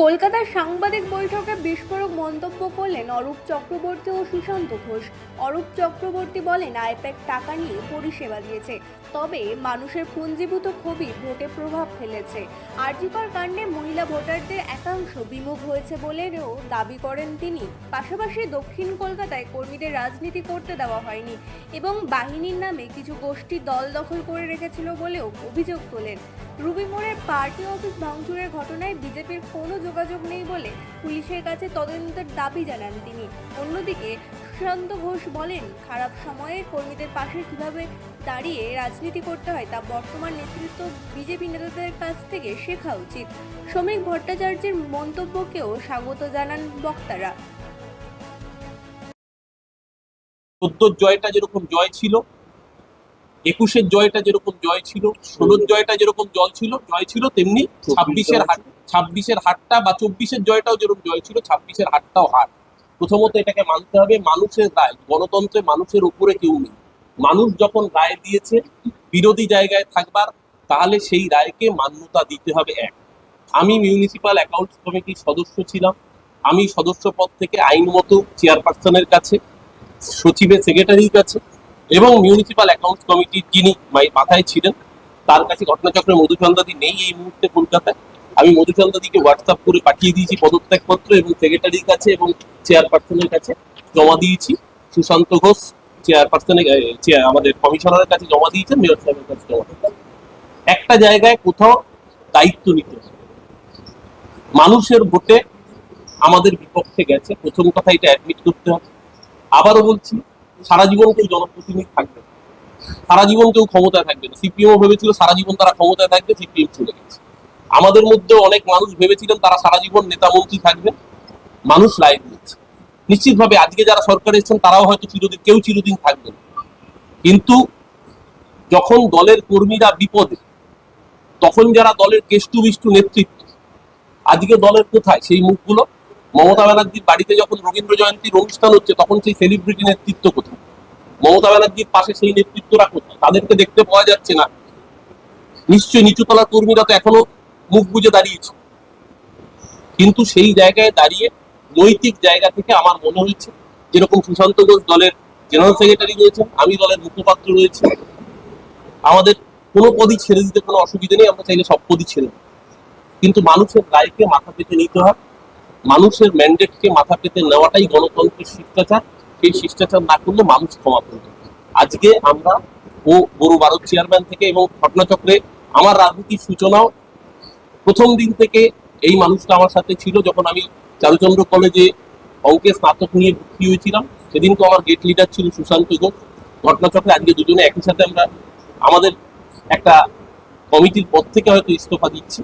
কলকাতার সাংবাদিক বৈঠকে বিস্ফোরক মন্তব্য করলেন অরূপ চক্রবর্তী ও সুশান্ত ঘোষ। অরূপ চক্রবর্তী বলেন, আইপ্যাক টাকা নিয়ে পরিষেবা দিয়েছে, তবে মানুষের পুঞ্জীভূত ক্ষোভই ভোটে প্রভাব ফেলেছে। আরজিকর কাণ্ডে মহিলা ভোটারদের একাংশ বিমুখ হয়েছে বলেও দাবি করেন তিনি। পাশাপাশি দক্ষিণ কলকাতায় কর্মীদের রাজনীতি করতে দেওয়া হয়নি এবং বাহিনীর নামে কিছু গোষ্ঠী দল দখল করে রেখেছিল বলেও অভিযোগ তোলেন। রুবি মোড়ের পার্টি অফিস ভাঙচুরের ঘটনায় বিজেপির কোনো যোগাযোগ নেই বলে পুলিশের কাছে তদন্তের দাবি জানান তিনি। অন্যদিকে সুশান্ত ঘোষ বলেন, খারাপ সময়ে কর্মীদের পাশে কিভাবে দাঁড়িয়ে রাজনীতি করতে হয় তা বর্তমান নেতৃত্ব বিজেপি নেতাদের কাছ থেকে শেখা উচিত। শ্রমিক ভট্টাচার্যের মন্তব্যকেও স্বাগত জানান বক্তারা। 14 জয়টা যেরকম জয় ছিল, 21-এর জয়টা যেরকম জয় ছিল, 16-র জয়টা যেরকম জয় ছিল, তেমনি 26-এর হারটা বা 24-এর জয়টাও যেরকম জয় ছিল, 26-এর হারটাও হার। প্রথমত এটাকে মানতে হবে, মানুষের রায়, গণতন্ত্রে মানুষের উপরে কেউ নেই। মানুষ যখন রায় দিয়েছে বিরোধী জায়গায় থাকবার, তাহলে সেই রায়কে মান্যতা দিতে হবে। আমি মিউনিসিপ্যাল অ্যাকাউন্টস কমিটির সদস্য ছিলাম। আমি সদস্য পদ থেকে আইন মতো চেয়ারপারসনের কাছে, সচিবের সেক্রেটারির কাছে এবং মিউনিসিপ্যাল অ্যাকাউন্টস কমিটির যিনি মাথায় ছিলেন তার কাছে, ঘটনাচক্রে মধুচন্দ্রাদি নেই এই মুহূর্তে কলকাতায়, আমি মধুচন্দ্রাদিকে হোয়াটসঅ্যাপ করে পাঠিয়ে দিয়েছি পদত্যাগপত্র এবং সেক্রেটারির কাছে এবং চেয়ারপারসনের কাছে জমা দিয়েছি। সুশান্ত ঘোষ চেয়ারপারসনের আমাদের কমিশনারের কাছে জমা দিয়েছেন, মেয়র সাহেবের কাছে জমা দিয়েছেন। একটা জায়গায় কোথাও দায়িত্ব নিতে হবে। মানুষের ভোটে আমাদের বিপক্ষে গেছে, প্রথম কথা এটা অ্যাডমিট করতে হবে। আবারও বলছি, সারা জীবন কেউ জনপ্রতিনিধি থাকবে না, সারা জীবন কেউ ক্ষমতায় থাকবে না। সিপিএমও ভেবেছিল সারা জীবন তারা ক্ষমতায় থাকবে, সিপিএম চলে গেছে। আমাদের মধ্যে অনেক মানুষ ভেবেছিলেন তারা সারা জীবন নেতা মন্ত্রী থাকবে, মানুষ রায় দিয়েছে। নিশ্চিতভাবে আজকে যারা সরকারে এসেছেন তারাও হয়তো কেউ চিরদিন থাকবেন, কিন্তু যখন দলের কর্মীরা বিপদে, তখন যারা দলের কেষ্টু বিষ্টু নেতৃত্ব, আজকে দলের কোথায় সেই মুখগুলো? মমতা ব্যানার্জির বাড়িতে যখন রবীন্দ্র জয়ন্তীর অনুষ্ঠান হচ্ছে, তখন সেই সেলিব্রিটি নেতৃত্ব কোথায়? মমতা ব্যানার্জির পাশে সেই নেতৃত্বরা কোথায়? তাদেরকে দেখতে পাওয়া যাচ্ছে না। নিশ্চয়ই নিচুতলা কর্মীরা তো এখনো মুখ বুজে দাঁড়িয়েছে, কিন্তু সেই জায়গায় দাঁড়িয়ে নৈতিক জায়গা থেকে আমার মনে হয়েছে, যেরকম সুশান্ত ঘোষ দলের জেনারেল সেক্রেটারি রয়েছেন, আমি দলের মুখপাত্র রয়েছে, আমাদের কোনো পদই ছেড়ে দিতে কোনো অসুবিধা নেই, আমরা চাইলে সব পদই ছেড়ে দেব। কিন্তু মানুষের রায়কে মাথা পেতে নিতে হয়, মানুষের ম্যান্ডেটকে মাথা পেতে নেওয়াটাই গণতন্ত্রের শিষ্টাচার। সেই শিষ্টাচার না করলে মানুষ ক্ষমা করবে। আজকে আমরা বড় ভারত চেয়ারম্যান থেকে এবং ঘটনাচক্রে আমার রাজনীতির সূচনাও প্রথম দিন থেকে এই মানুষটা আমার সাথে ছিল। যখন আমি চারুচন্দ্র কলেজে অঙ্কে স্নাতক নিয়ে ভর্তি হয়েছিলাম, সেদিন তো আমার গেট লিডার ছিল সুশান্ত ঘোষ। ঘটনাচক্রে আজকে দুজনে একই সাথে আমরা আমাদের একটা কমিটির পদ থেকে হয়তো ইস্তফা দিচ্ছি,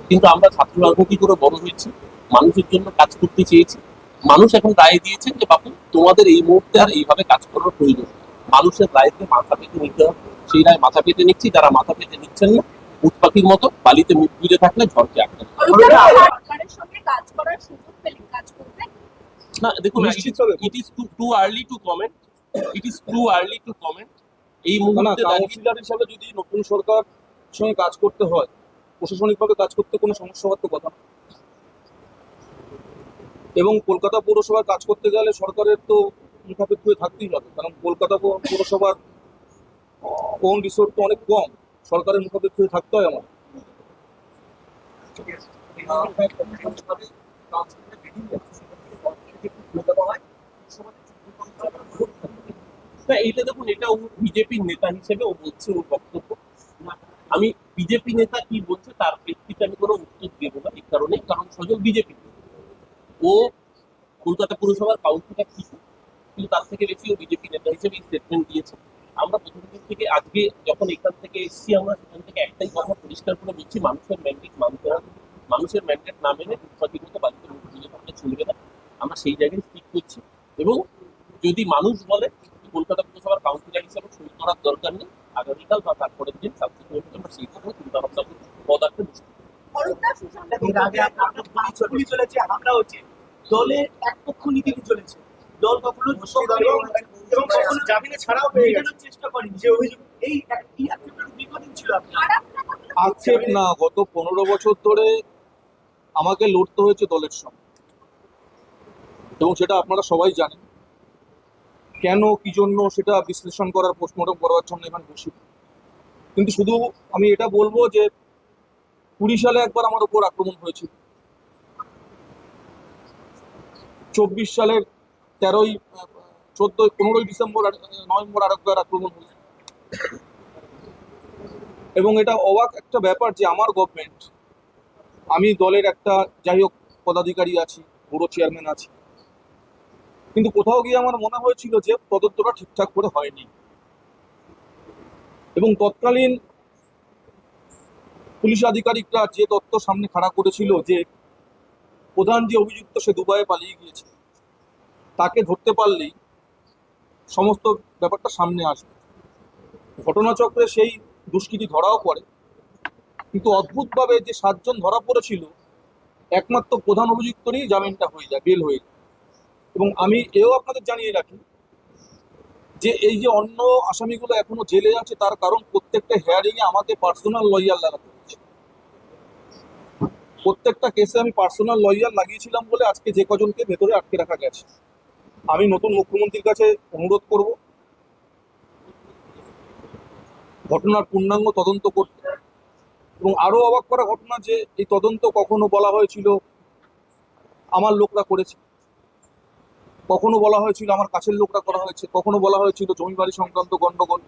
কিন্তু আমরা ছাত্র রাজনীতি করে বড় হয়েছি, মানুষের জন্য কাজ করতে চেয়েছি। মানুষ এখন রায় দিয়েছেন যে বাপু, তোমাদের এই মুহূর্তে আর এইভাবে কাজ করার প্রয়োজন। মানুষের রায়কে মাথা পেতে নিতে হবে, সেই রায় মাথা পেতে নিচ্ছি। যারা মাথা পেতে নিচ্ছেন না, উট পাখির মতো বালিতে মুখ বুঝে থাকলে ঝড়কে আটকে না। দেখুন, it is too early two comment, it is too early two comment. এই মুহূর্তে কাউন্সিলর হিসেবে যদি নতুন সরকার সঙ্গে কাজ করতে হয়, প্রশাসনিকভাবে কাজ করতে কোনো সমস্যা হওয়ার তো কথা না। এবং কলকাতা পৌরসভায় কাজ করতে গেলে সরকারের তো মুখাপেক্ষি হয়ে থাকতেই হবে, কারণ কলকাতা পৌরসভার ওন রিসোর্স তো অনেক কম, সরকারের মুখাপেক্ষি হয়ে থাকতে হয় আমার। না, এইটা দেখুন, এটা ও বিজেপির নেতা হিসেবে ও বলছে ওর বক্তব্য। আমি বিজেপি নেতা কি বলছে তার প্রেক্ষিতে আমি কোনো উত্তর দেবো না, এই কারণে, কারণ সজল বিজেপি, ও কলকাতা পুরসভার কাউন্সিলর ছিল, কিন্তু তার থেকে বেশি ও বিজেপি নেতা হিসেবে স্টেটমেন্ট দিয়েছে। আমরা প্রথম দিন থেকে আজকে যখন এখান থেকে এসেছি, আমরা সেখান থেকে একটাই কথা পরিষ্কার করে বলছি, মানুষের ম্যান্ডেট মানতে হবে। মানুষের ম্যান্ডেট না মেনে উৎপাদিত বাড়িতে মুখ বুঝে থাকলে চলবে না। আমরা সেই জায়গায় স্টিক করছি, এবং যদি মানুষ বলে কলকাতা পুরসভার কাউন্সিলর হিসেবে সই করার দরকার নেই, আগামীকাল বা তারপরের দিন সাবসিকুয়েন্ট আমরা সেই জন্য চিন্তা ভাবনা করি পদার্থে বুঝতে চলেছে, হামলা হচ্ছে, দলের এক পক্ষ নীতি চলেছে, দল কখনো এবং কখনো জামিনে ছাড়াও মেটানোর চেষ্টা করেনি যে অভিযোগ। এই বিপদে ছিল আক্ষেপ না, গত 15 বছর ধরে আমাকে লড়তে হয়েছে দলের সঙ্গে, এবং সেটা আপনারা সবাই জানেন। কেন কি জন্য সেটা বিশ্লেষণ করার, পোস্টমর্টম করার জন্য এখানে বসি। কিন্তু শুধু আমি এটা বলবো যে 20 সালে একবার আমার উপর আক্রমণ হয়েছিল, 24 সালের 15ই ডিসেম্বর নভেম্বর আরেকবার আক্রমণ হয়েছিল। এবং এটা অবাক একটা ব্যাপার যে আমার গভর্নমেন্ট, আমি দলের একটা যাই হোক পদাধিকারী আছি, বড় চেয়ারম্যান আছি, কিন্তু কোথাও গিয়ে আমার মনে হয়েছিল যে তদন্তটা ঠিকঠাক করে হয়নি। এবং তৎকালীন পুলিশ আধিকারিকরা যে তথ্য সামনে খাড়া করেছিল যে প্রধান যে অভিযুক্ত সে দুবাইয়ে পালিয়ে গিয়েছে, তাকে ধরতে পারলেই সমস্ত ব্যাপারটা সামনে আসবে। ঘটনাচক্রে সেই দুষ্কৃতী ধরাও পড়ে, কিন্তু অদ্ভুতভাবে যে 7 জন ধরা পড়েছিল, একমাত্র প্রধান অভিযুক্তরই জামিনটা হয়ে যায়, বেল হয়ে যায়। এবং আমি এও আপনাদের জানিয়ে রাখি যে এই যে অন্য আসামিগুলো এখনো জেলে আছে, তার কারণ প্রত্যেকটা হেয়ারিং এ আমাকে পার্সোনাল লয়ার লাগাতে হয়েছে। প্রত্যেকটা কেসে আমি পার্সোনাল লয়ার লাগিয়েছিলাম বলে আজকে যে কজনকে ভেতরে আটকে রাখা গেছে। আমি নতুন মুখ্যমন্ত্রীর কাছে অনুরোধ করব ঘটনার পূর্ণাঙ্গ তদন্ত করতে। এবং আরো অবাক করা ঘটনা যে এই তদন্ত কখনো বলা হয়েছিল আমার লোকরা করেছে, কখনো বলা হয়েছিল আমার কাছের লোকরা করা হয়েছে, কখনো বলা হয়েছিল জমি বাড়ি সংক্রান্ত গন্ডগোল।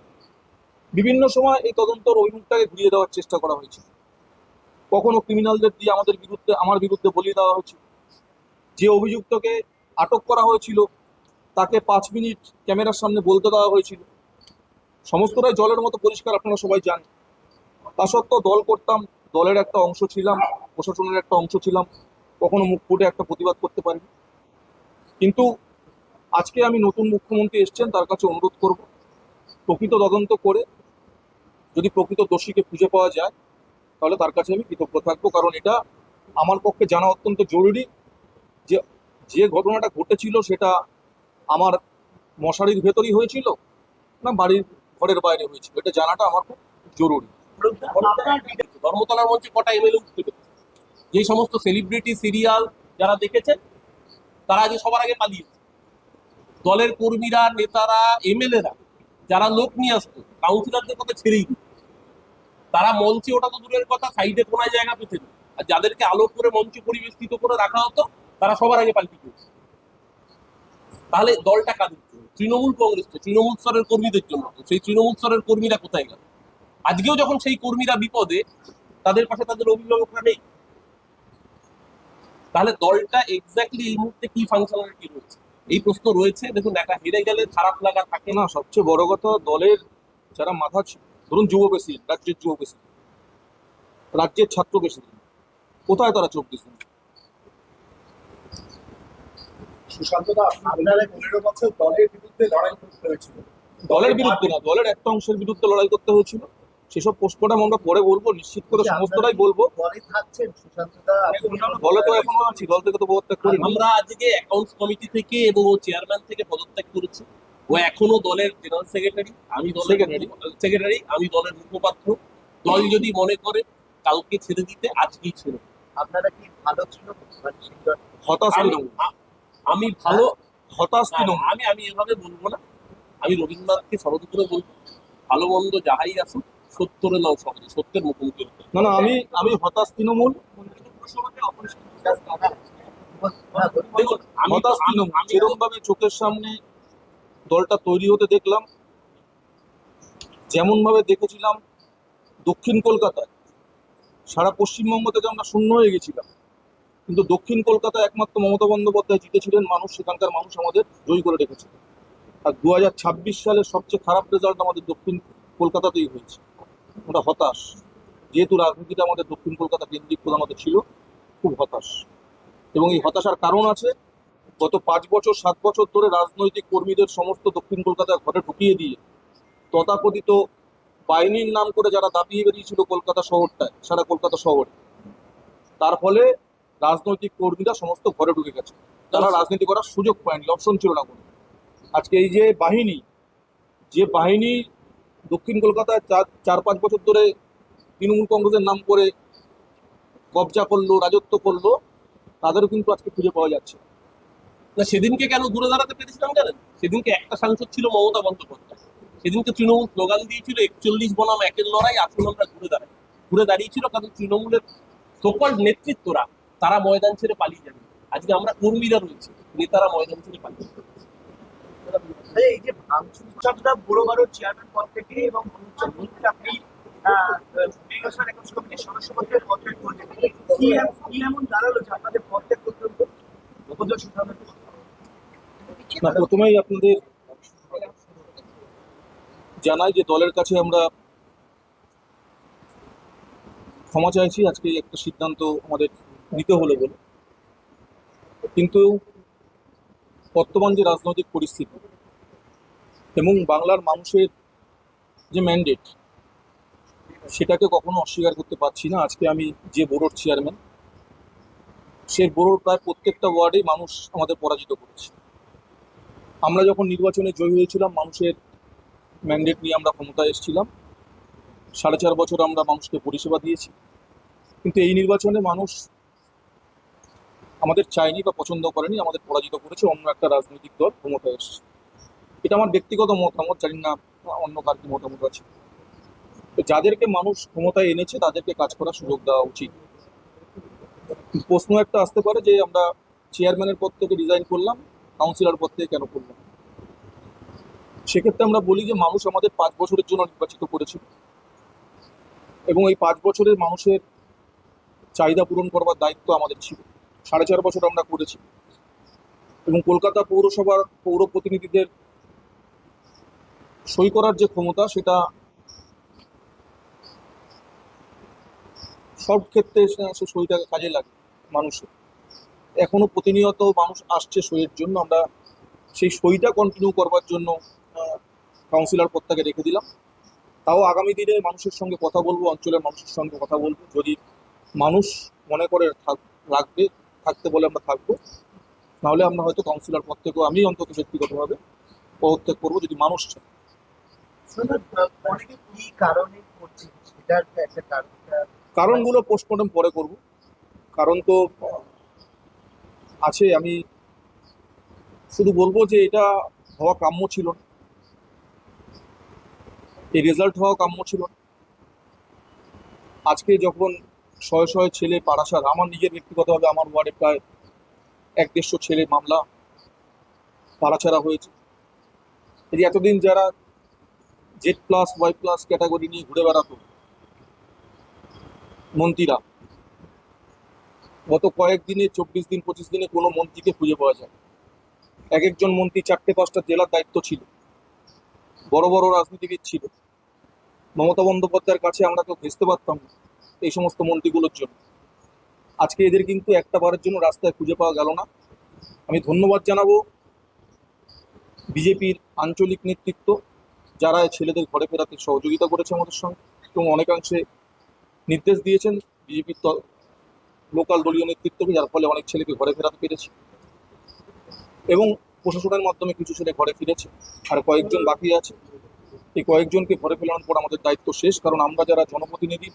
বিভিন্ন সময় এই তদন্তর অভিমুখটাকে ঘুরিয়ে দেওয়ার চেষ্টা করা হয়েছে। কখনো ক্রিমিনালদের দিয়ে আমার বিরুদ্ধে বলিয়ে দেওয়া হয়েছিল। যে অভিযুক্তকে আটক করা হয়েছিল তাকে 5 মিনিট ক্যামেরার সামনে বলতে দেওয়া হয়েছিল। সমস্তটাই জলের মতো পরিষ্কার, আপনারা সবাই জানেন। তা সত্ত্বেও দল করতাম, দলের একটা অংশ ছিলাম, প্রশাসনের একটা অংশ ছিলাম, কখনো মুখ ফুটে একটা প্রতিবাদ করতে পারিনি। কিন্তু আজকে আমি নতুন মুখ্যমন্ত্রী এসছেন, তার কাছে অনুরোধ করব প্রকৃত তদন্ত করে যদি প্রকৃত দোষীকে খুঁজে পাওয়া যায় তাহলে তার কাছে আমি কৃতজ্ঞ থাকবো। কারণ এটা আমার পক্ষে জানা অত্যন্ত জরুরি যে যে ঘটনাটা ঘটেছিল সেটা আমার মশারির ভেতরই হয়েছিল না বাড়ির ঘরের বাইরে হয়েছিল, এটা জানাটা আমার খুব জরুরি। ধর্মতলার মঞ্চে কটা এমএলএ উঠতে পেরেছে? যে সমস্ত সেলিব্রিটি সিরিয়াল যারা দেখেছেন তারা আজ সবার আগে পালিয়েছে। দলের কর্মীরা, নেতারা, এমএলএরা যারা লোক নিয়ে আসতো, কাউন্সিলরদের কথা ছেড়েই দিত। তারা মঞ্চে ওটা তো দূরের কথা, সাইডে কোনায় জায়গা পেতেন। আর যাদেরকে আলো করে মঞ্চে পরিবেষ্টিত করে রাখা হতো তারা সবার আগে পাল্টি করছে। তাহলে দলটা কাদের জন্য? তৃণমূল কংগ্রেস তো তৃণমূল স্তরের কর্মীদের জন্য। সেই তৃণমূল স্তরের কর্মীরা কোথায় গেল? আজকেও যখন সেই কর্মীরা বিপদে, তাদের পাশে তাদের অভিভাবকরা নেই। তাহলে দলটা এক্স্যাক্টলি এই মুহূর্তে কি ফাংশনালিটি রয়েছে, এই প্রশ্ন রয়েছে। দেখুন, একা হেরে গেলে খারাপ লাগা থাকে না। না, সবচেয়ে বড় কথা দলের যারা মাথা ছিল, ধরুন যুব প্রেসিডেন্ট, রাজ্যের যুব প্রেসিডেন্ট, রাজ্যের ছাত্র প্রেসিডেন্ট, কোথায় তারা 24 দিন? সুশান্ত দা, আপনারা 15 বছর দলের বিরুদ্ধে লড়াই করতে হয়েছিল। দলের বিরুদ্ধে না, দলের একটা অংশের বিরুদ্ধে লড়াই করতে হয়েছিল। সেসব পোস্টমর্টম আমরা পরে বলবো, নিশ্চিত করে সমস্তটাই বলবো। দলে থাকছেন সুশান্ত দা? দলে তো এখনো আছি, দল থেকে তো পদত্যাগ করিনি। আমরা আজকে অ্যাকাউন্টস কমিটি থেকে এবং ও চেয়ারম্যান থেকে পদত্যাগ করেছি। ও এখনো দলের জেনারেল সেক্রেটারি, আমি দলের সেক্রেটারি, আমি দলের মুখপাত্র। দল যদি মনে করে কালকে ছেড়ে দিতে, আজকেই ছেড়ে দিতে। আপনারা কি ভালো ছিল? হতাশ আমি তৃণমূল, আমি ভালো হতাশ না, তৃণমূল। আমি এভাবে বলবো না। আমি রবীন্দ্রনাথকে শরৎ করে বলবো, ভালো মন্দ যাহাই আসুক সত্যরে নাও সহজে, সত্যের মুখোমুখি হতে হবে। না না, আমি হতাশ তৃণমূল, দেখুন, হতাশ তৃণমূল। যেরকম ভাবে চোখের সামনে দলটা তৈরি হতে দেখলাম, যেমন ভাবে দেখেছিলাম দক্ষিণ কলকাতায়, সারা পশ্চিমবঙ্গ থেকে আমরা শূন্য হয়ে গেছিলাম, কিন্তু দক্ষিণ কলকাতায় একমাত্র মমতা বন্দ্যোপাধ্যায় জিতেছিলেন। মানুষ, সেখানকার মানুষ আমাদের জয়ী করে রেখেছিল। আর 2026 সালের সবচেয়ে খারাপ রেজাল্ট আমাদের দক্ষিণ কলকাতাতেই হয়েছে। আমরা হতাশ, যেহেতু রাজনীতিটা আমাদের দক্ষিণ কলকাতা কেন্দ্রিক প্রধানত ছিল, খুব হতাশ। এবং এই হতাশার কারণ আছে, গত 5 বছর 7 বছর ধরে রাজনৈতিক কর্মীদের সমস্ত দক্ষিণ কলকাতায় ঘরে ঢুকিয়ে দিয়ে তথাকথিত বাহিনীর নাম করে যারা দাপিয়ে বেরিয়েছিল কলকাতা শহরটায়, সারা কলকাতা শহরে, তার ফলে রাজনৈতিক কর্মীরা সমস্ত ঘরে ঢুকে গেছে। তারা রাজনীতি করার সুযোগ পায়নি, অপশন ছিল না কোনো। আজকে এই যে বাহিনী দক্ষিণ কলকাতায় 4-5 বছর ধরে তৃণমূল কংগ্রেসের নাম করে কবজা করলো, রাজত্ব করলো, তাদেরও কিন্তু আজকে খুঁজে পাওয়া যাচ্ছে না। না, সেদিনকে কেন ঘুরে দাঁড়াতে পেরেছিলাম জানেন? সেদিনকে একটা সাংসদ ছিল মমতা বন্দ্যোপাধ্যায়। সেদিনকে তৃণমূল স্লোগান দিয়েছিল 41 বনাম 1-এর লড়াই, আসুন আমরা ঘুরে দাঁড়াই। ঘুরে দাঁড়িয়েছিল কারণ তৃণমূলের সকল নেতৃত্বরা তারা ময়দান ছেড়ে পালিয়ে যাবে। আজকে আমরা কর্মীরা রয়েছি, নেতারা ময়দান ছেড়ে পালিয়ে যাবে। এই যে ভাঙচুর চাপটা বড় বড় চেয়ারম্যান পদ থেকে এবং অনুপ চক্রবর্তী আপনি নির্বাচন একুশ কমিটির সদস্য পদে পদত্যাগ করলেন, কি এমন দাঁড়ালো যে আপনাদের পদত্যাগ করতে হলো? উপদেশ শুনলাম। না, প্রথমেই আপনাদের জানাই যে দলের কাছে আমরা ক্ষমা চাইছি, আজকে একটা সিদ্ধান্ত আমাদের নিতে হলো বলে। কিন্তু বর্তমান যে রাজনৈতিক পরিস্থিতি এবং বাংলার মানুষের যে ম্যান্ডেট, সেটাকে কখনো অস্বীকার করতে পারছি না। আজকে আমি যে বোর্ডের চেয়ারম্যান, সেই বোর্ডের প্রায় প্রত্যেকটা ওয়ার্ডেই মানুষ আমাদের পরাজিত করেছে। আমরা যখন নির্বাচনে জয়ী হয়েছিলাম, মানুষের ম্যান্ডেট নিয়ে আমরা ক্ষমতায় এসেছিলাম। 4.5 বছর আমরা মানুষকে পরিষেবা দিয়েছি, কিন্তু এই নির্বাচনে মানুষ আমাদের চায়নি বা পছন্দ করেনি, আমাদের পরাজিত করেছে অন্য একটা রাজনৈতিক দল ক্ষমতায় এসেছে। এটা আমার ব্যক্তিগত মতামত, জানি না অন্য কার কি মতামত আছে। তো যাদেরকে মানুষ ক্ষমতায় এনেছে তাদেরকে কাজ করার সুযোগ দেওয়া উচিত। প্রশ্ন একটা আসতে পারে যে আমরা চেয়ারম্যানের পদ থেকে রিজাইন করলাম, কাউন্সিলর পদ থেকে কেন করলাম? সেক্ষেত্রে আমরা বলি যে মানুষ আমাদের 5 বছরের জন্য নির্বাচিত করেছিল এবং এই 5 বছরের মানুষের চাহিদা পূরণ করবার দায়িত্ব আমাদের ছিল। 4.5 বছর আমরা করেছি এবং কলকাতা পৌরসভার পৌর প্রতিনিধিদের সই করার যে ক্ষমতা, সেটা সব ক্ষেত্রে সে সইটাকে কাজে লাগে মানুষের। এখনো প্রতিনিয়ত মানুষ আসছে সইয়ের জন্য, আমরা সেই সইটা কন্টিনিউ করবার জন্য কাউন্সিলর পদটাকে রেখে দিলাম। তাও আগামী দিনে মানুষের সঙ্গে কথা বলবো, অঞ্চলের মানুষের সঙ্গে কথা বলবো। যদি মানুষ মনে করে রাখবে, থাকতে বলে আমরা থাকবো, নাহলে আমরা হয়তো কাউন্সিলর পদ থেকেও আমি অন্তত ব্যক্তিগতভাবে পদত্যাগ করবো যদি মানুষ চায়। অনেকে কি কারণে করছে সেটার একটা কারণ কারণগুলো পোস্টমর্টম পরে করব। কারণ তো আছে, আমি শুধু বলবো যে এটা হওয়া কাম্য ছিল না, এই রেজাল্ট হওয়া কাম্য ছিল না। আজকে যখন শয়ে শয়ে ছেলে পারাসার, আমার নিজের ব্যক্তিগতভাবে আমার ওয়ার্ডে প্রায় 150 ছেলে মামলা পাড়াছাড়া হয়েছে। এই যে এতদিন যারা Z+Y+ ক্যাটাগরি নিয়ে ঘুরে বেড়াতো মন্ত্রীরা, গত কয়েকদিনে 24 দিন 25 দিনে কোনো মন্ত্রীকে খুঁজে পাওয়া যায়। এক একজন মন্ত্রী 4-5টা জেলার দায়িত্ব ছিল, বড় বড় রাজনীতিবিদ ছিল। মমতা বন্দ্যোপাধ্যায়ের কাছে আমরা কেউ ঘেঁষতে পারতাম না এই সমস্ত মন্ত্রীগুলোর জন্য। আজকে এদের কিন্তু একটা বারের জন্য রাস্তায় খুঁজে পাওয়া গেল না। আমি ধন্যবাদ জানাবো বিজেপির আঞ্চলিক নেতৃত্ব, যারা ছেলেদের ঘরে ফেরাতে সহযোগিতা করেছে আমাদের সঙ্গে এবং অনেকাংশে নির্দেশ দিয়েছেন বিজেপির লোকাল দলীয় নেতৃত্বকে, যার ফলে অনেক ছেলেকে ঘরে ফেরাতে পেরেছে এবং প্রশাসনের মাধ্যমে কিছু ছেলে ঘরে ফিরেছে, আর কয়েকজন বাকি আছে। এই কয়েকজনকে ঘরে ফেরানোর পর আমাদের দায়িত্ব শেষ, কারণ আমরা যারা জনপ্রতিনিধি,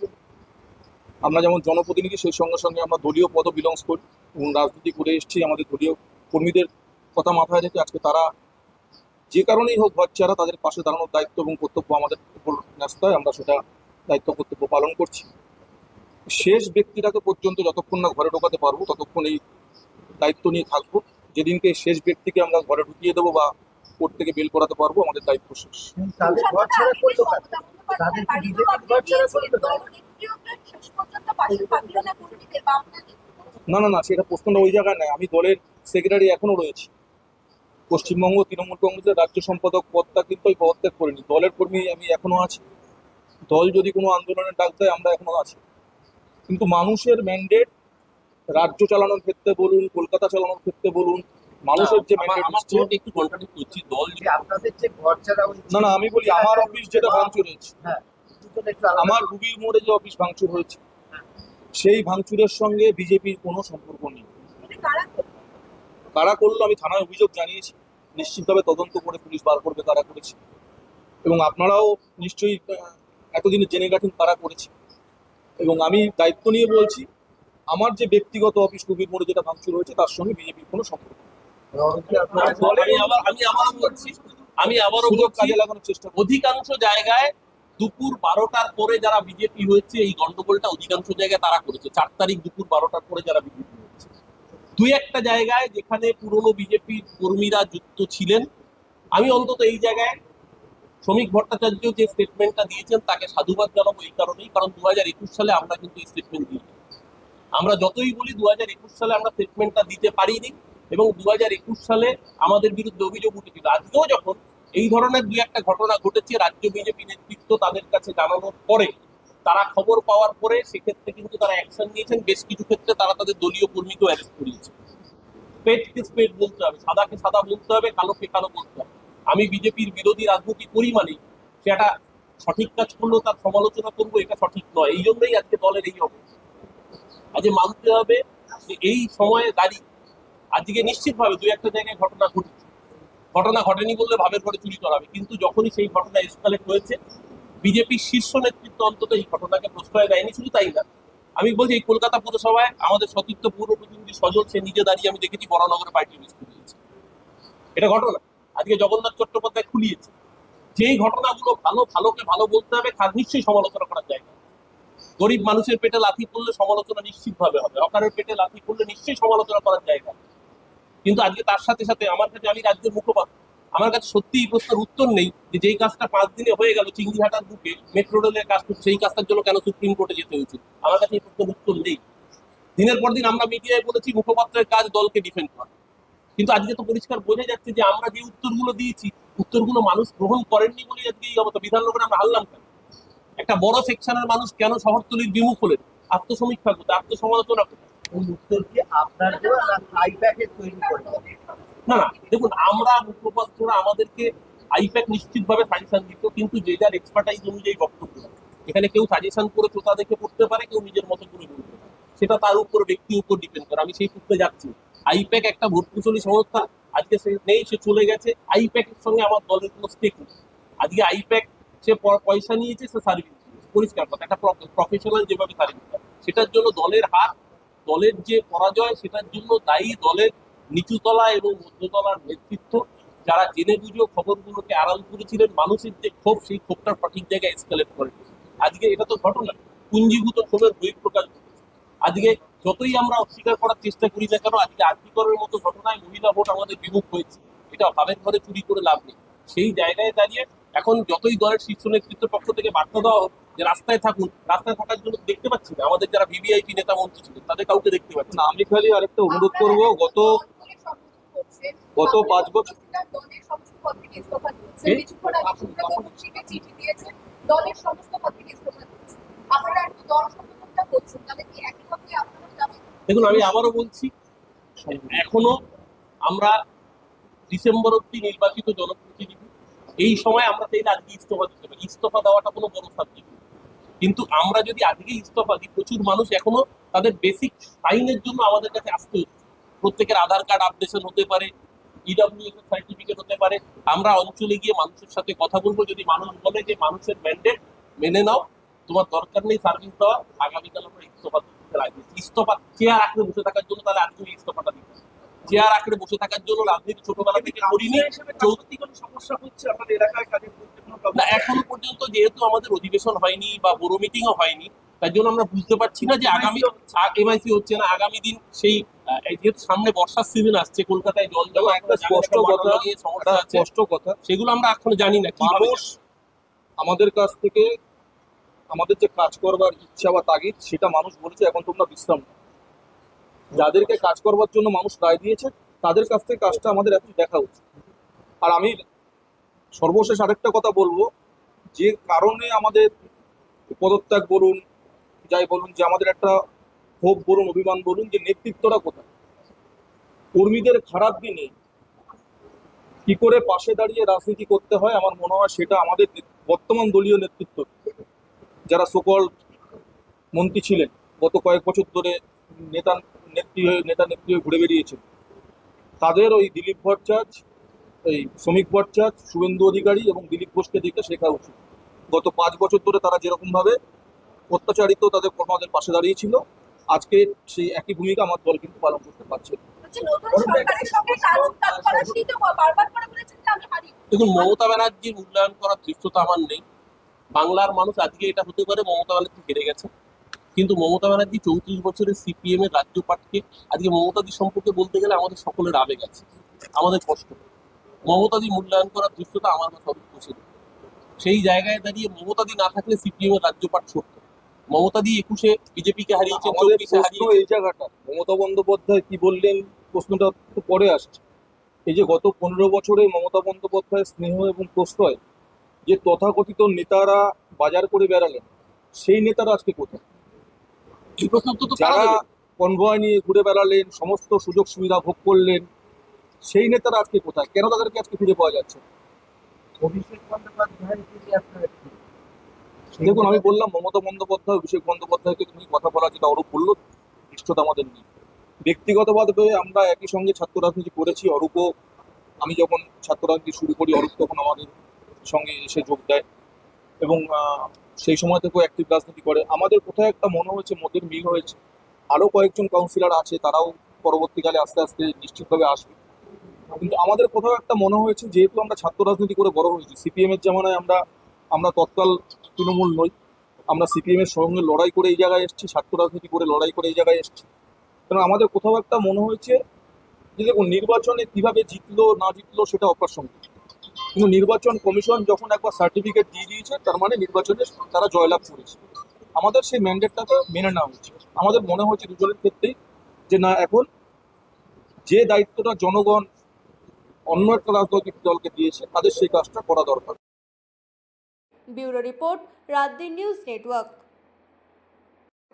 আমরা যেমন জনপ্রতিনিধি, সেই সঙ্গে সঙ্গে আমরা দলীয় পদও বিলংস করি এবং রাজনীতি করে এসেছি। আমাদের দলীয় কর্মীদের কথা মাথায় রেখে আজকে তারা যে কারণেই হোক ঘর ছাড়া, তাদের পাশে দাঁড়ানোর দায়িত্ব এবং কর্তব্য আমাদের উপর ন্যস্ত হয়। আমরা সেটা দায়িত্ব কর্তব্য পালন করছি। শেষ ব্যক্তিটাকে পর্যন্ত যতক্ষণ না ঘরে ঢোকাতে পারবো ততক্ষণ এই দায়িত্ব নিয়ে থাকবো। যেদিনকে শেষ ব্যক্তিকে আমরা ঘরে ঢুকিয়ে দেবো বা কোর্ট থেকে বেল করাতে পারবো, আমাদের দায়িত্ব শেষ। তাদের ঘর ছাড়া করলো তাদের ঘর ছাড়া করলো। না না না, সেটা প্রশ্নটা ওই জায়গায় নয়। আমি দলের সেক্রেটারি এখনো রয়েছি। পশ্চিমবঙ্গ তৃণমূল কংগ্রেসের রাজ্য সম্পাদক পদটা কিন্তু আমি পদত্যাগ করিনি, দলের কর্মী আমি এখনো আছি। দল যদি কোনো আন্দোলনের ডাক দেয় আমরা এখনো আছি, কিন্তু মানুষের ম্যান্ডেট রাজ্য চালানোর ক্ষেত্রে বলুন, কলকাতা চালানোর ক্ষেত্রে বলুন, মানুষের যে ম্যান্ডেট আমার তোমাকে একটু কন্ট্রাডিক্ট করছি। দল যে আপনাদের যে ঘর ছাড়া না না, আমি বলি আমার অফিস যেটা ভাঙচুর হয়েছে, হ্যাঁ দুটো একটু আলাদা। আমার রুবির মোড়ে যে অফিস ভাঙচুর হয়েছে, সেই ভাঙচুরের সঙ্গে বিজেপির কোনো সম্পর্ক নেই। কারা করলো আমি থানায় অভিযোগ জানিয়েছি, নিশ্চিতভাবে তদন্ত করে পুলিশ বার করবে কারা করেছে এবং আপনারাও নিশ্চয়ই এতদিনে জেনে গেছেন কারা করেছে। এবং আমি দায়িত্ব নিয়ে বলছি আমার যে ব্যক্তিগত অফিস কবির মোড়ে যেটা ভাঙচুর হয়েছে তার সঙ্গে বিজেপির কোনো সম্পর্ক নেই। আমি আবারও সুযোগ বলছি, কাজে লাগানোর চেষ্টা করছি। অধিকাংশ জায়গায় দুপুর 12টার পরে যারা বিজেপি হয়েছে এই গন্ডগোলটা অধিকাংশ জায়গায় তারা করেছে। 4 তারিখ দুপুর 12টার পরে যারা বিজেপি হয়েছে, দুই একটা জায়গায় যেখানে পুরনো বিজেপির কর্মীরা যুক্ত ছিলেন, আমি অন্তত এই জায়গায় শ্রমিক ভট্টাচার্য যে স্টেটমেন্টটা দিয়েছেন তাকে সাধুবাদ জানাবো এই কারণেই, কারণ 2021 সালে আমরা কিন্তু এই স্টেটমেন্ট দিই। আমরা যতই বলি 2021 সালে আমরা স্টেটমেন্টটা দিতে পারিনি, এবং 2021 সালে আমাদের বিরুদ্ধে অভিযোগ উঠেছিল। আজকেও যখন এই ধরনের দুই একটা ঘটনা ঘটেছে, রাজ্য বিজেপি নেতৃত্ব তাদের কাছে জানানোর পরে, তারা খবর পাওয়ার পরে সেক্ষেত্রে কিন্তু তারা অ্যাকশন নিয়েছেন। বেশ কিছু ক্ষেত্রে তারা তাদের দলীয় কর্মীকেও অ্যারেস্ট করিয়েছে। স্পেডকে স্পেড বলতে হবে, সাদাকে সাদা বলতে হবে, কালোকে কালো বলতে হবে। আমি বিজেপির বিরোধী রাজনীতি করি মানে সেটা সঠিক কাজ করলেও তার সমালোচনা করবো, এটা সঠিক নয়। এই জন্যই আজকে দলের এই অবস্থা। আজকে মানতে হবে যে এই সময়ে দাঁড়িয়ে আজকে নিশ্চিতভাবে দুই একটা জায়গায় ঘটনা ঘটেছে। ঘটনা ঘটেনি বললে ভাবের ঘরে চুরি করাবে, কিন্তু যখনই সেই ঘটনা এসকালেট হয়েছে, বিজেপির শীর্ষ নেতৃত্ব অন্তত এই ঘটনাকে প্রশ্রয় দেয়নি। শুধু তাই না, আমি বলছি এই কলকাতা পুরসভায় আমাদের সতীর্থ পৌর প্রতিনিধি সজল সে নিজে দাঁড়িয়ে আমি দেখেছি বরানগরে পার্টি অফিস খুলিয়েছে। এটা ঘটনা আজকে জগন্নাথ চট্টোপাধ্যায় খুলিয়েছে। যেই ঘটনাগুলো ভালো, ভালোকে ভালো বলতে হবে, তার নিশ্চয়ই সমালোচনা করার জায়গা। গরিব মানুষের পেটে লাথি পড়লে সমালোচনা নিশ্চিতভাবে হবে, হকারের পেটে লাথি পড়লে নিশ্চয়ই সমালোচনা করার জায়গা। কিন্তু আজকে তার সাথে সাথে আমার কাছে, আমি রাজ্যের মুখপাত্র, আমার কাছে সত্যি এই প্রশ্নের উত্তর নেই যে যেই কাজটা 5 দিনে হয়ে গেল চিংড়িহাটার বুকে মেট্রো রেলের কাজ, সেই কাজটার জন্য কেন সুপ্রিম কোর্টে যেতে হয়েছে। আমার কাছে এই প্রশ্নের উত্তর নেই। দিনের পর দিন আমরা মিডিয়ায় বলেছি মুখপাত্রের কাজ দলকে ডিফেন্ড করা, কিন্তু আজকে তো পরিষ্কার বোঝা যাচ্ছে যে আমরা যে উত্তরগুলো দিয়েছি, উত্তরগুলো মানুষ গ্রহণ করেননি বলে আজকে এই অবস্থা। বিধাননগরে আমরা হারলাম কেন? একটা বড় সেকশনের মানুষ কেন শহরতলির বিমুখ হলেন? আত্মসমীক্ষা করতে, আত্মসমালোচনা করতে। এই উত্তর কি আপনার দেওয়া না আইপ্যাকে তৈরি করে? না না, দেখুন, আমরা মুখপাত্ররা আমাদেরকে আইপ্যাক নিশ্চিতভাবে সাজেশন দিত, কিন্তু যে যার এক্সপার্টাইজ অনুযায়ী বক্তব্য দেয়। এখানে কেউ সাজেশন করে চোতা দেখে পড়তে পারে, কেউ নিজের মতো করে বলতে পারে, সেটা তার উপর, ব্যক্তির উপর ডিপেন্ড করে। আমি সেই সূত্রে যাচ্ছি। আইপ্যাক একটা ভোটকুশলী সংস্থা, আজকে সে নেই, সে চলে গেছে। আইপ্যাকের সঙ্গে আমার দলের কোনো স্টেক নেই। আজকে আইপ্যাক সে পয়সা নিয়েছে, সে সার্ভিস দিয়েছে, পরিষ্কার কথা। একটা প্রফেশনাল যেভাবে সার্ভিস দেয়, সেটার জন্য দলের হার, দলের যে পরাজয়, সেটার জন্য দায়ী দলের নিচুতলা এবং মধ্যতলার নেতৃত্ব, যারা জেনে বুঝেও খবরগুলোকে আড়াল করেছিলেন। মানুষের যে ক্ষোভ, সেই ক্ষোভটা সঠিক জায়গায় এসকালেট করে। আজকে এটা তো ঘটনা, পুঞ্জীভূত ক্ষোভের বহিঃপ্রকাশ ঘটেছে। আজকে যতই আমরা অস্বীকার করার চেষ্টা করি না কেন, আজকে আর্থিকরের মতো ঘটনায় মহিলা ভোট আমাদের বিমুখ হয়েছে। এটা ভাবের ঘরে চুরি করে লাভ নেই। সেই জায়গায় দাঁড়িয়ে এখন যতই দলের শীর্ষ নেতৃত্বের পক্ষ থেকে বার্তা দেওয়া হোক যে রাস্তায় থাকুন, রাস্তায় থাকার জন্য দেখতে পাচ্ছি না আমাদের যারা ভিভিআইপি নেতা মন্ত্রী ছিলেন তাদের কাউকে দেখতে পাচ্ছি না। না, আমি খালি আরেকটা অনুরোধ করবো, গত 5 বছর দলের সমস্ত পদ থেকে ইস্তফা দিয়েছে। কে? কিছুক্ষণ আগে সুব্রত চিঠি দিয়েছে, দলের সমস্ত পদ থেকে ইস্তফা দিয়েছে। আপনারা একটু দল সম্পর্কটা করছেন, তাহলে কি একইভাবে আপনারা যাবেন? দেখুন, আমি আবারও বলছি, এখনো আমরা ডিসেম্বর অব্দি নির্বাচিত জনপ্রতিনিধি। এই সময় আমরা চাইলে আজকে ইস্তফা দিতে পারি, ইস্তফা দেওয়াটা কোনো বড় সাবজেক্ট। কিন্তু আমরা যদি আজকে ইস্তফা দিই, প্রচুর মানুষ এখনো তাদের বেসিক সাইনের জন্য আমাদের কাছে আসতে হচ্ছে। প্রত্যেকের আধার কার্ড আপডেশন হতে পারে, ইডব্লিউএস এর সার্টিফিকেট হতে পারে। আমরা অঞ্চলে গিয়ে মানুষের সাথে কথা বলবো। যদি মানুষ বলে যে মানুষের ম্যান্ডেট মেনে নাও, তোমার দরকার নেই সার্ভিস দেওয়া, আগামীকাল আমরা ইস্তফা দিতে রাজি আছি। ইস্তফা চেয়ার আঁকড়ে বসে থাকার জন্য, তাহলে আজকে ইস্তফাটা দিতে হবে। চেয়ার আঁকড়ে বসে থাকার জন্য রাজনীতি ছোটবেলা থেকে করিনি। চৌধুরী কোনো সমস্যা হচ্ছে আপনাদের এলাকায় কাজের করতে কোনো না, problem? এখনো পর্যন্ত যেহেতু আমাদের অধিবেশন হয়নি বা বড় মিটিংও হয়নি, তার জন্য আমরা বুঝতে পারছি না যে আগামী এমআইসি হচ্ছে না। আগামী দিন সেই যেহেতু সামনে বর্ষার সিজন আসছে, কলকাতায় জল জমা একটা স্পষ্ট কথা, সমস্যা আছে, স্পষ্ট কথা, সেগুলো আমরা এখনো জানি না কি মানুষ আমাদের কাছ থেকে আমাদের যে কাজ করবার ইচ্ছা বা তাগিদ, সেটা মানুষ বলেছে এখন তোমরা বিশ্রাম নাও। যাদেরকে কাজ করবার জন্য মানুষ রায় দিয়েছে, তাদের কাছ থেকে কাজটা আমাদের এখন দেখা উচিত। আর আমি সর্বশেষ আরেকটা কথা বলবো, যে কারণে আমাদের পদত্যাগ বলুন, যাই বলুন, যে আমাদের একটা ক্ষোভ বলুন, অভিমান বলুন, যে নেতৃত্বটা কোথায়। কর্মীদের খারাপ দিনে কি করে পাশে দাঁড়িয়ে রাজনীতি করতে হয়, আমার মনে হয় সেটা আমাদের বর্তমান দলীয় নেতৃত্ব, যারা সকল মন্ত্রী ছিলেন, গত কয়েক বছর ধরে নেতা নেত্রী হয়ে ঘুরে বেরিয়েছেন, তাদের ওই দিলীপ ভট্টাচার্য, এই শ্রমিক ভট্টাচার্য, শুভেন্দু অধিকারী এবং দিলীপ ঘোষকে দেখে শেখা উচিত। গত 5 বছর ধরে তারা যেরকম ভাবে অত্যাচারিত তাদের কর্মীদের পাশে দাঁড়িয়েছিল, আজকে সেই একই ভূমিকা আমার দল কিন্তু পালন করতে পারছে না। হচ্ছে নতুন সরকারের সঙ্গে কাজ করার সেই তো বারবার করে বলেছেন যে আমি হারি। দেখুন, মমতা ব্যানার্জির মূল্যায়ন করার দৃশ্যতা আমার নেই। বাংলার মানুষ আজকে এটা হতে পারে মমতা ব্যানার্জি হেরে গেছে, কিন্তু মমতা ব্যানার্জি 34 বছরের সিপিএম এর রাজ্য পাঠকে আজকে মমতাদি সম্পর্কে বলতে গেলে আমাদের সকলের আবেগ আছে, আমাদের কষ্ট। মমতাদি মূল্যায়ন করার দৃশ্যতা আমার কাছে অবিশ্বাস্য। সেই জায়গায় দাঁড়িয়ে মমতাদি না থাকলে সিপিএম এর রাজ্য পাঠ সত্য। মমতাদি 21-এ বিজেপিকে হারিয়েছে, আমাদের 24-এ প্রশ্ন হারিয়েছে। এই জায়গাটা, মমতা বন্দ্যোপাধ্যায় কি বললেন প্রশ্নটা একটু পরে আসছে। এই যে গত 15 বছরে মমতা বন্দ্যোপাধ্যায়ের স্নেহ এবং প্রশ্রয় যে তথাকথিত নেতারা বাজার করে বেড়ালেন, সেই নেতারা আজকে কোথায়? এই প্রশ্ন তো তারা যারা দেবে। কনভয় নিয়ে ঘুরে বেড়ালেন, সমস্ত সুযোগ সুবিধা ভোগ করলেন, সেই নেতারা আজকে কোথায়? কেন তাদেরকে আজকে খুঁজে পাওয়া যাচ্ছে? অভিষেক বন্দ্যোপাধ্যায়ের যে আপনার দেখুন, আমি বললাম মমতা বন্দ্যোপাধ্যায়, অভিষেক বন্দ্যোপাধ্যায়কে তুমি কথা বলা, যেটা অরূপ বললো, নিশ্চয়তা আমাদের নেই। ব্যক্তিগতভাবে আমরা একই সঙ্গে ছাত্র রাজনীতি করেছি। অরূপও, আমি যখন ছাত্র রাজনীতি শুরু করি, অরূপ তখন আমাদের সঙ্গে এসে যোগ দেয় এবং সেই সময় থেকেও অ্যাক্টিভ রাজনীতি করে। আমাদের কোথায় একটা মনে হয়েছে মতের মিল হয়েছে। আরও কয়েকজন কাউন্সিলর আছে, তারাও পরবর্তীকালে আস্তে আস্তে নিশ্চিতভাবে আসবে। কিন্তু আমাদের কোথাও একটা মনে হয়েছে, যেহেতু আমরা ছাত্র রাজনীতি করে বড় হয়েছি, সিপিএম এর জামানায় আমরা তৎকাল তৃণমূল নই, আমরা সিপিএম এর সঙ্গে লড়াই করে এই জায়গায় এসেছি, ছাত্র রাজনীতি করে লড়াই করে এই জায়গায় এসেছি। কারণ আমাদের কোথাও একটা মনে হয়েছে যে দেখুন, নির্বাচনে কিভাবে জিতলো না জিতলো সেটা অপ্রাসঙ্গিক, কিন্তু নির্বাচন কমিশন যখন একবার সার্টিফিকেট দিয়ে দিয়েছে, তার মানে নির্বাচনে তারা জয়লাভ করেছে। আমাদের সেই ম্যান্ডেটটাকে মেনে নেওয়া হচ্ছে। আমাদের মনে হয়েছে দুজনের ক্ষেত্রেই যে না, এখন যে দায়িত্বটা জনগণ অন্য একটা রাজনৈতিক দলকে দিয়েছে, তাদের সেই কাজটা করা দরকার। ব্যুরো রিপোর্ট, রাত দিন নিউজ নেটওয়ার্ক।